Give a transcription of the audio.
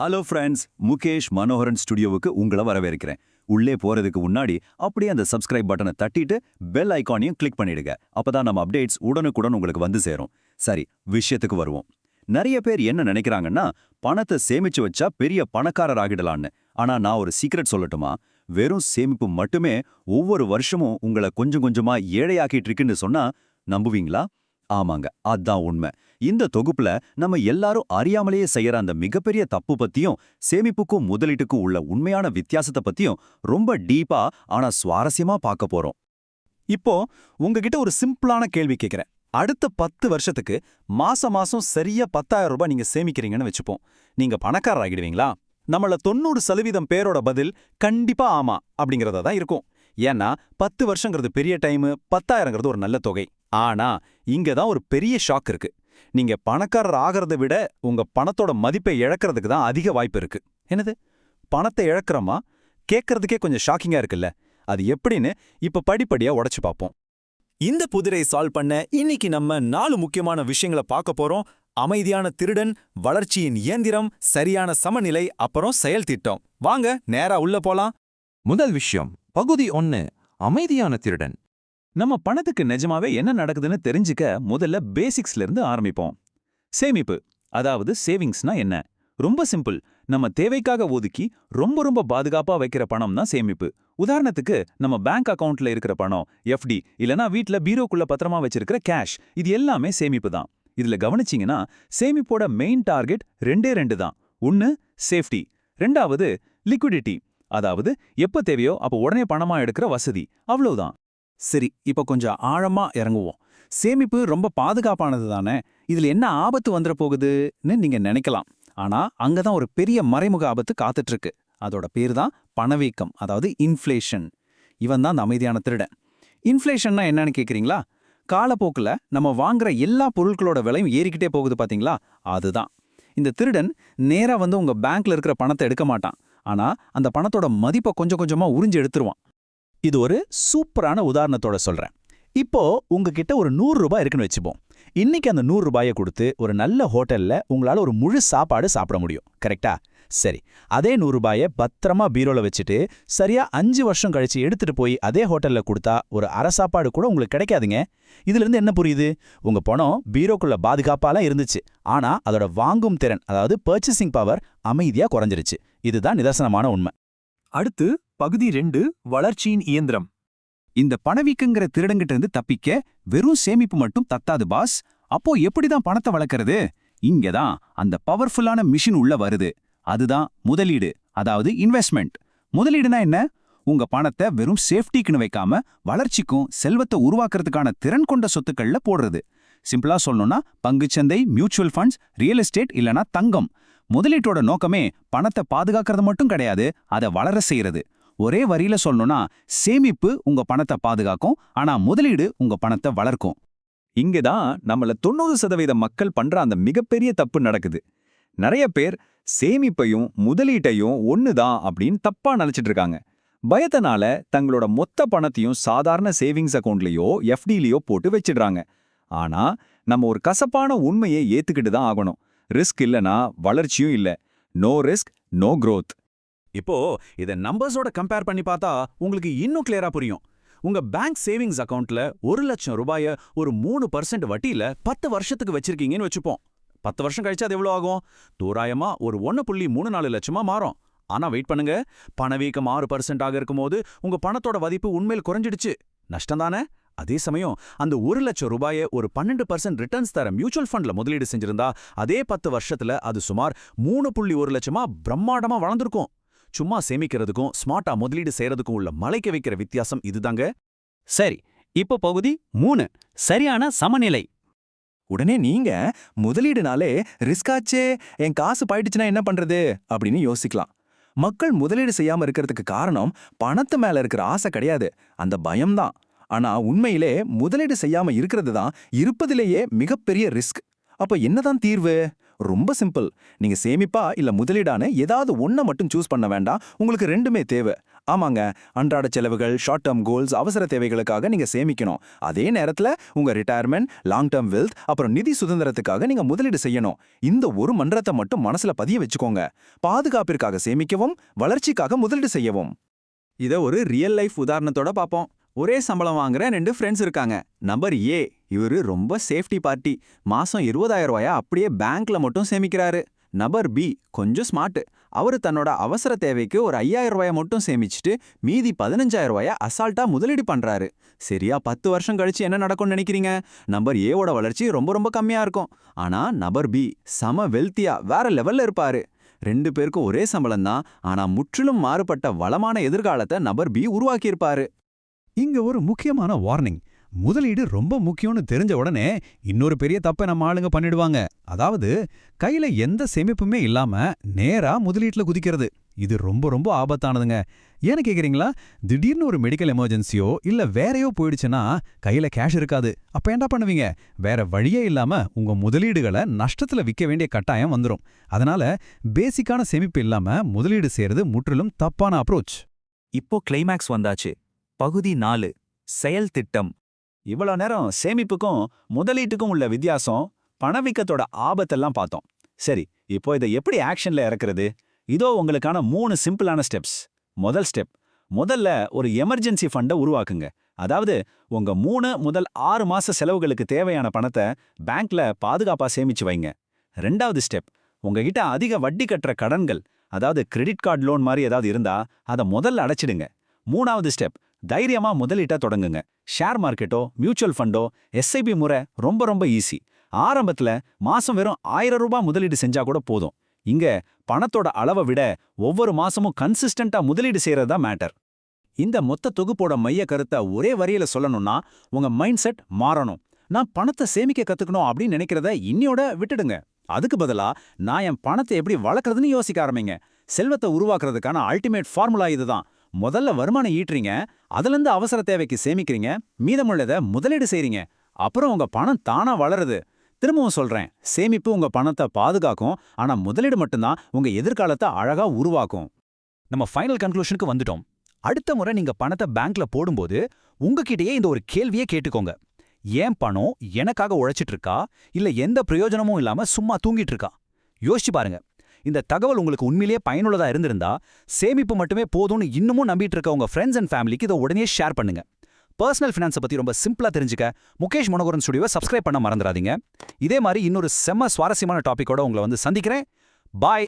Hello friends, Mukesh Manoharan ஸ்டுடியோவுக்கு உங்களை வரவேற்கிறேன். உள்ளே போறதுக்கு முன்னாடி அப்படியே அந்த சப்ஸ்கிரைப் பட்டனை தட்டிட்டு பெல் ஐகானையும் கிளிக் பண்ணிடுங்க. அப்பதான் நம்ம அப்டேட்ஸ் உடனுக்குடன் உங்களுக்கு வந்து சேரும். சரி, விஷயத்துக்கு வருவோம். நிறைய பேர் என்ன நினைக்கிறாங்கன்னா, பணத்தை சேமிச்சு வச்சா பெரிய பணக்காரர் ஆகிடலான்னு. ஆனா நான் ஒரு சீக்ரெட் சொல்லட்டுமா? வெறும் சேமிப்பு மட்டுமே ஒவ்வொரு வருஷமும் உங்களை கொஞ்சம் கொஞ்சமா ஏழையாக்கிட்டு இருக்குன்னு சொன்னா நம்புவீங்களா? ஆமாங்க, அதான் உண்மை. இந்த தொகுப்புல நம்ம எல்லாரும் அறியாமலேயே செய்யற அந்த மிகப்பெரிய தப்பு பத்தியும் சேமிப்புக்கும் முதலீட்டுக்கும் உள்ள உண்மையான வித்தியாசத்தை பத்தியும் ரொம்ப டீப்பா ஆனா சுவாரஸ்யமா பார்க்க போறோம். இப்போ உங்ககிட்ட ஒரு சிம்பிளான கேள்வி கேட்கிறேன். அடுத்த 10 வருஷத்துக்கு மாசம் மாசம் சரியா 10,000 ரூபாய் நீங்க சேமிக்கிறீங்கன்னு வச்சுப்போம். நீங்க பணக்காரர் ஆகிடுவீங்களா? நம்மள 90% பேரோட பதில் கண்டிப்பா ஆமா அப்படிங்கறதா தான் இருக்கும். ஏன்னா 10 வருஷங்கிறது பெரிய டைம், 10,000ங்கிறது ஒரு நல்ல தொகை. ஆனா இங்க தான் ஒரு பெரிய ஷாக் இருக்கு. நீங்க பணக்காரர் ஆகிறத விட உங்க பணத்தோட மதிப்பை இழக்கிறதுக்கு தான் அதிக வாய்ப்பு இருக்கு. என்னது, பணத்தை இழக்கிறோமா? கேட்கறதுக்கே கொஞ்சம் ஷாக்கிங்கா இருக்குல்ல. அது எப்படின்னு இப்ப படிப்படியா உடைச்சு பார்ப்போம். இந்த புதிரை சால்வ் பண்ண இன்னைக்கு நம்ம 4 முக்கியமான விஷயங்களை பார்க்க போறோம். அமைதியான திருடன், வளர்ச்சியின் இயந்திரம், சரியான சமநிலை, அப்புறம் செயல் திட்டம். வாங்க நேரா உள்ள போலாம். முதல் விஷயம், பகுதி 1, அமைதியான திருடன். நம்ம பணத்துக்கு நிஜமாவே என்ன நடக்குதுன்னு தெரிஞ்சுக்க முதல்ல பேசிக்ஸ்ல இருந்து ஆரம்பிப்போம். சேமிப்பு, அதாவது சேவிங்ஸ்னா என்ன? ரொம்ப சிம்பிள். நம்ம தேவைக்காக ஒதுக்கி ரொம்ப ரொம்ப பாதுகாப்பா வைக்கிற பணம் தான் சேமிப்பு. உதாரணத்துக்கு நம்ம பேங்க் அக்கவுண்ட்ல இருக்கிற பணம், எஃப்டி, இல்லனா வீட்ல பீரோக்குள்ள பத்திரமா வச்சிருக்கிற கேஷ், இது எல்லாமே சேமிப்பு தான். இதுல கவனிச்சீங்கன்னா சேமிப்போட மெயின் டார்கெட் ரெண்டே தான். ஒன்னு சேஃப்டி, ரெண்டாவது லிக்விடிட்டி, அதாவது எப்ப தேவையோ அப்ப உடனே பணமா எடுக்கிற வசதி. அவ்வளவுதான். சரி, இப்ப கொஞ்சம் ஆழமா இறங்குவோம். சேமிப்பு ரொம்ப பாதுகாப்பானது தானே, இதுல என்ன ஆபத்து வந்துட போகுதுன்னு நீங்க நினைக்கலாம். ஆனா அங்கதான் ஒரு பெரிய மறைமுக ஆபத்து காத்துட்டு இருக்கு. அதோட பேர் தான் பணவீக்கம், அதாவது இன்ஃப்ளேஷன். இவன் தான் அந்த அமைதியான திருடன். இன்ஃப்ளேஷன்னா என்னன்னு கேக்குறீங்களா? காலப்போக்குல நம்ம வாங்குற எல்லா பொருட்களோட விலையும் ஏறிக்கிட்டே போகுது பாத்தீங்களா? அதுதான். இந்த திருடன் நேரா வந்து உங்க பேங்க்ல இருக்கிற பணத்தை எடுக்க மாட்டான். ஆனா அந்த பணத்தோட மதிப்பை கொஞ்சம் கொஞ்சமா உறிஞ்சு எடுத்துருவான். இது ஒரு சூப்பரான உதாரணத்தோட சொல்றேன். இப்போ உங்ககிட்ட ஒரு 100 ரூபாய் இருக்குன்னு வச்சுப்போம். இன்னைக்கு அந்த 100 ரூபாயை கொடுத்து ஒரு நல்ல ஹோட்டல்ல உங்களால ஒரு முழு சாப்பாடு சாப்பிட முடியும், கரெக்டா? சரி, அதே 100 ரூபாயை பத்திரமா பீரோல வச்சுட்டு சரியா 5 வருஷம் கழிச்சு எடுத்துட்டு போய் அதே ஹோட்டல்ல கொடுத்தா ஒரு அரை சாப்பாடு கூட உங்களுக்கு கிடைக்காதுங்க. இதுல இருந்து என்ன புரியுது? உங்க பணம் பீரோக்குள்ள பாதுகாப்பாலாம் இருந்துச்சு, ஆனா அதோட வாங்கும் திறன், அதாவது பர்ச்சேசிங் பவர் அமைதியா குறைஞ்சிருச்சு. இதுதான் நிதர்சனமான உண்மை. அடுத்து பகுதி 2, வளர்ச்சியின் இயந்திரம். இந்த பணவீக்கங்கிற திருடங்கிட்ட இருந்து தப்பிக்க வெறும் சேமிப்பு மட்டும் தத்தாது பாஸ். அப்போ எப்படிதான் பணத்தை வளர்க்கறது? இங்கதான் அந்த பவர்ஃபுல்லான மிஷின் உள்ள வருது. அதுதான் முதலீடு, அதாவது இன்வெஸ்ட்மெண்ட். முதலீடுனா என்ன? உங்க பணத்தை வெறும் சேஃப்டிக்குன்னு வைக்காம வளர்ச்சிக்கும் செல்வத்தை உருவாக்குறதுக்கான திறன் கொண்ட சொத்துக்கள்ல போடுறது. சிம்பிளா சொல்லணும்னா பங்குச்சந்தை, மியூச்சுவல் ஃபண்ட்ஸ், ரியல் எஸ்டேட் இல்லனா தங்கம். முதலீட்டோட நோக்கமே பணத்தை பாதுகாக்கிறது மட்டும் கிடையாது, அதை வளர செய்யறது. ஒரே வரியில சொல்லணும்னா சேமிப்பு உங்க பணத்தை பாதுகாக்கும், ஆனா முதலீடு உங்க பணத்தை வளர்க்கும். இங்கதான் நம்மள 90% மக்கள் பண்ற அந்த மிகப்பெரிய தப்பு நடக்குது. நிறைய பேர் சேமிப்பையும் முதலீட்டையும் ஒண்ணுதான் அப்படின்னு தப்பா நினைச்சிட்டு இருக்காங்க. பயத்தினால தங்களோட மொத்த பணத்தையும் சாதாரண சேவிங்ஸ் அக்கவுண்ட்லயோ எஃப்டிலயோ போட்டு வச்சிடுறாங்க. ஆனா நம்ம ஒரு கசப்பான உண்மையை ஏத்துக்கிட்டு தான் ஆகணும். ரிஸ்க் இல்லனா வளர்ச்சியும் இல்ல. No risk, no growth. இப்போ இதை நம்பர்ஸோட கம்பேர் பண்ணி பார்த்தா உங்களுக்கு இன்னும் கிளியரா புரியும். உங்க பேங்க் சேவிங்ஸ் அக்கவுண்ட்ல 1 லட்சம் ரூபாய ஒரு 3% வட்டியில 10 வருஷத்துக்கு வச்சிருக்கீங்கன்னு வச்சுப்போம். 10 வருஷம் கழிச்சு அது எவ்வளவு ஆகும்? தோராயமா ஒரு 1.34 லட்சமா மாறும். ஆனா வெயிட் பண்ணுங்க, பணவீக்கம் 6% ஆக இருக்கும்போது உங்க பணத்தோட மதிப்பு உண்மையில் குறைஞ்சிடுச்சு. நஷ்டம் தானே? அதே சமயம் அந்த 1 லட்சம் ரூபாயை ஒரு 12% ரிட்டர்ன்ஸ் தர மியூச்சுவல் ஃபண்ட்ல முதலீடு செஞ்சிருந்தா அதே 10 வருஷத்துல அது சுமார் 3.1 லட்சமா பிரம்மாண்டமா வளர்ந்துருக்கும். சும்மா சேமிக்கிறதுக்கும் ஸ்மார்ட்டா முதலீடு செய்யறதுக்கும் உள்ள மலைக்க வைக்கிற வித்தியாசம் இதுதாங்க. சரி, இப்போ பகுதி 3, சரியான சமநிலை. உடனே நீங்க முதலீடுனாலே ரிஸ்காச்சே, என் காசு போயிடுச்சுன்னா என்ன பண்றது அப்படின்னு யோசிக்கலாம். மக்கள் முதலீடு செய்யாம இருக்கிறதுக்கு காரணம் பணத்து மேல இருக்கிற ஆசை கிடையாது, அந்த பயம்தான். ஆனா உண்மையிலே முதலீடு செய்யாம இருக்கிறது தான் இருப்பதிலேயே மிகப்பெரிய ரிஸ்க். அப்ப என்னதான் தீர்வு? ரொம்ப சிம்பிள். நீங்க சேமிப்பா இல்ல முதலீடான ஏதாவது ஒன்றை மட்டும் சூஸ் பண்ண வேண்டாம். உங்களுக்கு ரெண்டுமே தேவை. ஆமாங்க, அன்றாட செலவுகள், ஷார்ட் டேர்ம் கோல்ஸ், அவசர தேவைகளுக்காக நீங்க சேமிக்கணும். அதே நேரத்துல உங்க ரிட்டையர்மெண்ட், லாங் டேர்ம் வெல்த், அப்புறம் நிதி சுதந்திரத்துக்காக நீங்க முதலீடு செய்யணும். இந்த ஒரு மன்றத்தை மட்டும் மனசுல பதிய வச்சுக்கோங்க. பாதுகாப்பிற்காக சேமிக்கவும், வளர்ச்சிக்காக முதலீடு செய்யவும். இத ஒரு ரியல் லைஃப் உதாரணத்தோட பாப்போம். ஒரே சம்பளம் வாங்குற 2 ஃப்ரெண்ட்ஸ் இருக்காங்க. நம்பர் ஏ இவரு ரொம்ப சேஃப்டி பார்ட்டி. மாசம் 20,000 ரூபாயா அப்படியே பேங்க்ல மட்டும் சேமிக்கிறாரு. நம்பர் பி கொஞ்சம் ஸ்மார்ட். அவரு தன்னோட அவசர தேவைக்கு ஒரு 5,000 ரூபாயை மட்டும் சேமிச்சுட்டு மீதி 15,000 ரூபாயை அசால்ட்டா முதலீடு பண்றாரு. சரியா 10 வருஷம் கழிச்சு என்ன நடக்கும்னு நினைக்கிறீங்க? நம்பர் ஏவோட வளர்ச்சி ரொம்ப ரொம்ப கம்மியா இருக்கும். ஆனா நம்பர் பி சம வெல்த்தியா வேற லெவல்ல இருப்பாரு. 2 பேருக்கும் ஒரே சம்பளம் தான். ஆனா முற்றிலும் மாறுபட்ட வளமான எதிர்காலத்தை நபர் பி உருவாக்கியிருப்பாரு. இங்க ஒரு முக்கியமான வார்னிங். முதலீடு ரொம்ப முக்கியம்னு தெரிஞ்ச உடனே இன்னொரு பெரிய தப்பை நம்ம ஆளுங்க பண்ணிடுவாங்க. அதாவது கையில எந்த சேமிப்புமே இல்லாம நேரா முதலீட்டுல குதிக்கிறது. இது ரொம்ப ரொம்ப ஆபத்தானதுங்க. ஏன்னு கேக்குறீங்களா? திடீர்னு ஒரு மெடிக்கல் எமர்ஜென்சியோ இல்ல வேறையோ போயிடுச்சுன்னா கையில கேஷ் இருக்காது. அப்ப என்ன பண்ணுவீங்க? வேற வழியே இல்லாம உங்க முதலீடுகளை நஷ்டத்துல விற்க வேண்டிய கட்டாயம் வந்துடும். அதனால பேசிக்கான சேமிப்பு இல்லாம முதலீடு செய்யறது முற்றிலும் தப்பான அப்ரோச். இப்போ கிளைமேக்ஸ் வந்தாச்சு. பகுதி 4 செயல் திட்டம். இவ்வளோ நேரம் சேமிப்புக்கும் முதலீட்டுக்கும் உள்ள வித்தியாசம், பணவீக்கத்தோட ஆபத்தெல்லாம் பார்த்தோம். சரி, இப்போ இதை எப்படி ஆக்ஷன்ல இறக்குறது? இதோ உங்களுக்கான 3 சிம்பிளான ஸ்டெப்ஸ். முதல் ஸ்டெப், முதல்ல ஒரு எமர்ஜென்சி ஃபண்டை உருவாக்குங்க. அதாவது உங்க 3 முதல் 6 மாச செலவுகளுக்கு தேவையான பணத்தை பேங்க்ல பாதுகாப்பா சேமிச்சு வைங்க. ரெண்டாவது ஸ்டெப், உங்ககிட்ட அதிக வட்டி கட்டுற கடன்கள், அதாவது கிரெடிட் கார்டு லோன் மாதிரி ஏதாவது இருந்தா அதை முதல்ல அடைச்சிடுங்க. மூணாவது ஸ்டெப், தைரியமா முதலீட்டா தொடங்குங்க. ஷேர் மார்க்கெட்டோ மியூச்சுவல் ஃபண்டோ எஸ்ஐபி முறை ரொம்ப ரொம்ப ஈஸி. ஆரம்பத்துல மாசம் வெறும் 1000 ரூபாய் முதலீடு செஞ்சா கூட போதும். இங்க பணத்தோட அளவை விட ஒவ்வொரு மாசமும் கன்சிஸ்டன்டா முதலீடு செய்யறதா மேட்டர். இந்த மொத்த தொகுப்போட மைய கருத்தை ஒரே வரியில சொல்லணும்னா, உங்க மைண்ட் செட் மாறணும். நான் பணத்தை சேமிக்க கத்துக்கணும் அப்படின்னு நினைக்கிறத இன்னியோட விட்டுடுங்க. அதுக்கு பதிலா நான் என் பணத்தை எப்படி வளர்க்கறதுன்னு யோசிக்க ஆரம்பிங்க. செல்வத்தை உருவாக்குறதுக்கான அல்டிமேட் ஃபார்முலா இதுதான். முதல்ல வருமானம் ஈட்டுறீங்க, அதுலேருந்து அவசர தேவைக்கு சேமிக்கிறீங்க, மீதமுள்ளதை முதலீடு செய்றீங்க. அப்புறம் உங்க பணம் தானா வளருது. திரும்பவும் சொல்றேன், சேமிப்பு உங்க பணத்தை பாதுகாக்கும், ஆனா முதலீடு மட்டும்தான் உங்க எதிர்காலத்தை அழகா உருவாக்கும். நம்ம ஃபைனல் கன்க்ளூஷனுக்கு வந்துட்டோம். அடுத்த முறை நீங்க பணத்தை பேங்க்ல போடும்போது உங்ககிட்டயே இந்த ஒரு கேள்வியே கேட்டுக்கோங்க. ஏன் பணம் எனக்காக உழைச்சிட்டு இருக்கா, இல்ல எந்த பிரயோஜனமும் இல்லாம சும்மா தூங்கிட்டு இருக்கா? யோசிச்சு பாருங்க. இந்த தகவல் உங்களுக்கு உண்மையிலேயே பயனுள்ளதா இருந்திருந்தா, சேமிப்பு மட்டுமே போதும்னு இன்னமும் நம்பிட்டு இருக்க உங்க ஃப்ரெண்ட்ஸ் அண்ட் ஃபேமிலிக்கு இதை உடனே ஷேர் பண்ணுங்க. பர்சனல் ஃபினான்ஸை பத்தி ரொம்ப சிம்பிளா தெரிஞ்சுக்க முகேஷ் மனோகரன் ஸ்டுடியோவை சப்ஸ்கிரைப் பண்ண மறந்துடாதீங்க. இதே மாதிரி இன்னொரு செம்ம சுவாரஸ்யமான டாபிக்கோட உங்களை வந்து சந்திக்கிறேன். பாய்.